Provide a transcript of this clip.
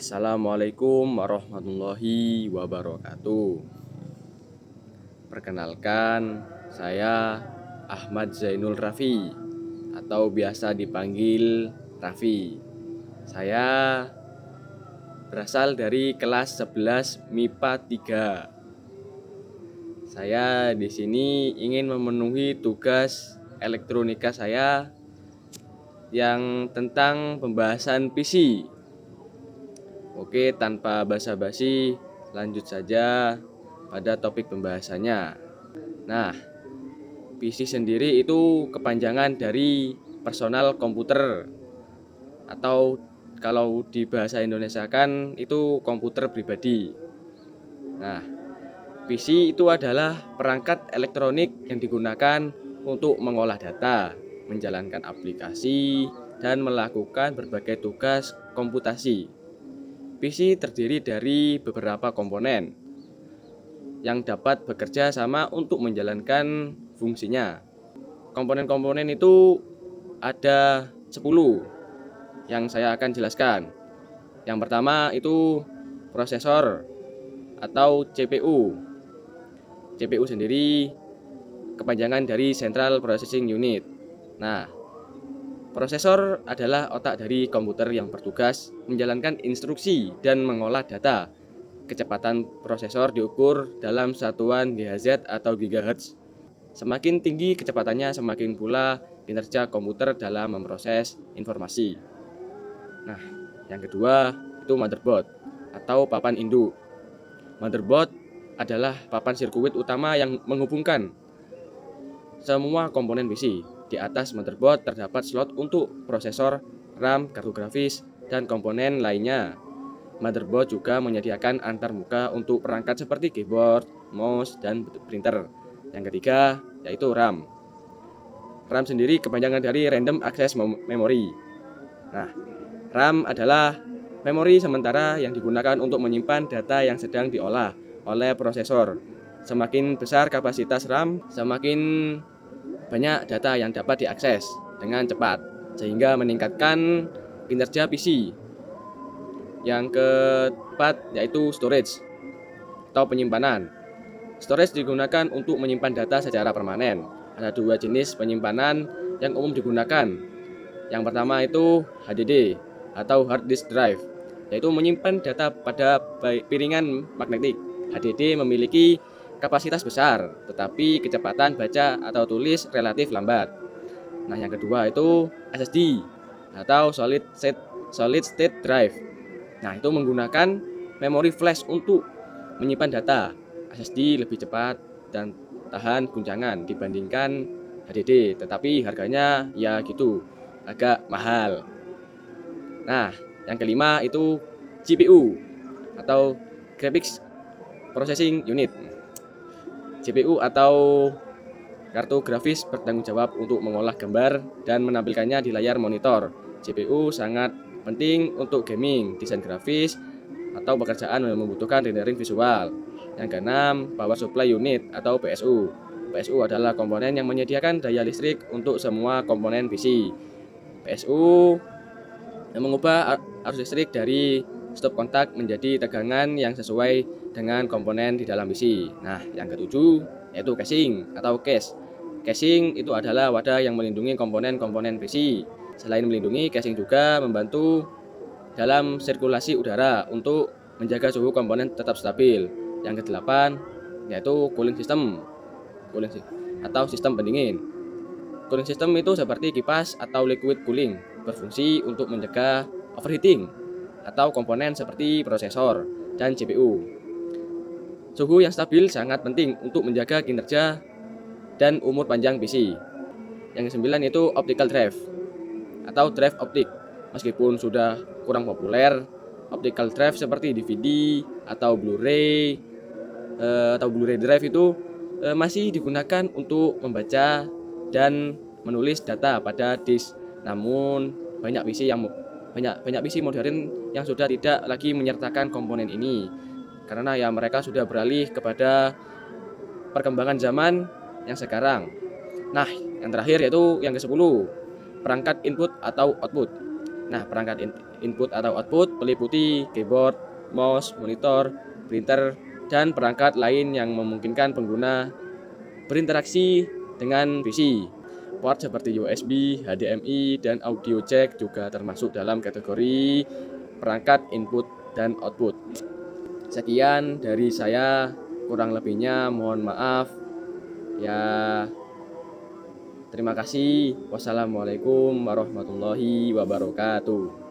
Assalamualaikum warahmatullahi wabarakatuh. Perkenalkan, saya Ahmad Zainul Raffi atau biasa dipanggil Raffi. Saya berasal dari kelas 11 MIPA 3. Saya di sini ingin memenuhi tugas elektronika saya yang tentang pembahasan PC. Oke, tanpa basa-basi, lanjut saja pada topik pembahasannya. Nah, PC sendiri itu kepanjangan dari personal komputer, atau kalau di bahasa Indonesia kan itu komputer pribadi. Nah, PC itu adalah perangkat elektronik yang digunakan untuk mengolah data, menjalankan aplikasi, dan melakukan berbagai tugas komputasi. PC terdiri dari beberapa komponen yang dapat bekerja sama untuk menjalankan fungsinya. Komponen-komponen itu ada 10 yang saya akan jelaskan. Yang pertama itu prosesor atau CPU. CPU sendiri kepanjangan dari Central Processing Unit. Nah, prosesor adalah otak dari komputer yang bertugas menjalankan instruksi dan mengolah data. Kecepatan prosesor diukur dalam satuan GHz atau GHz. Semakin tinggi kecepatannya, semakin pula kinerja komputer dalam memproses informasi. Nah, yang kedua itu motherboard atau papan induk. Motherboard adalah papan sirkuit utama yang menghubungkan semua komponen PC. Di atas motherboard terdapat slot untuk prosesor, RAM, kartu grafis, dan komponen lainnya. Motherboard juga menyediakan antarmuka untuk perangkat seperti keyboard, mouse, dan printer. Yang ketiga yaitu RAM. RAM sendiri kepanjangan dari Random Access Memory. Nah, RAM adalah memori sementara yang digunakan untuk menyimpan data yang sedang diolah oleh prosesor. Semakin besar kapasitas RAM, semakin banyak data yang dapat diakses dengan cepat, sehingga meningkatkan kinerja PC. Yang keempat yaitu storage atau penyimpanan. Storage digunakan untuk menyimpan data secara permanen. Ada dua jenis penyimpanan yang umum digunakan. Yang pertama itu HDD atau hard disk drive, yaitu menyimpan data pada piringan magnetik. HDD memiliki kapasitas besar, tetapi kecepatan baca atau tulis relatif lambat. Nah, yang kedua itu SSD atau solid state drive. Nah, itu menggunakan memori flash untuk menyimpan data. SSD lebih cepat dan tahan guncangan dibandingkan HDD, tetapi harganya ya gitu, agak mahal. Nah, yang kelima itu GPU atau Graphics Processing Unit. GPU atau kartu grafis bertanggung jawab untuk mengolah gambar dan menampilkannya di layar monitor. GPU sangat penting untuk gaming, desain grafis, atau pekerjaan yang membutuhkan rendering visual. Yang keenam, Power Supply Unit atau PSU. PSU adalah komponen yang menyediakan daya listrik untuk semua komponen PC. PSU yang mengubah arus listrik dari stop kontak menjadi tegangan yang sesuai dengan komponen di dalam PC. Nah, yang ketujuh yaitu casing atau case. Casing itu adalah wadah yang melindungi komponen-komponen PC. Selain melindungi, casing juga membantu dalam sirkulasi udara untuk menjaga suhu komponen tetap stabil. Yang kedelapan yaitu cooling system atau sistem pendingin. Cooling system itu seperti kipas atau liquid cooling, berfungsi untuk mencegah overheating atau komponen seperti prosesor dan CPU. Suhu yang stabil sangat penting untuk menjaga kinerja dan umur panjang PC. Yang kesembilan itu optical drive atau drive optik. Meskipun sudah kurang populer, optical drive seperti DVD atau Blu-ray drive itu masih digunakan untuk membaca dan menulis data pada disk. Namun banyak PC modern yang sudah tidak lagi menyertakan komponen ini karena ya mereka sudah beralih kepada perkembangan zaman yang sekarang. Nah, yang terakhir yaitu yang ke-10, perangkat input atau output. Nah, perangkat input atau output meliputi keyboard, mouse, monitor, printer, dan perangkat lain yang memungkinkan pengguna berinteraksi dengan PC. Port seperti USB, HDMI, dan audio jack juga termasuk dalam kategori perangkat input dan output. Sekian dari saya, kurang lebihnya mohon maaf. Ya, terima kasih. Wassalamualaikum warahmatullahi wabarakatuh.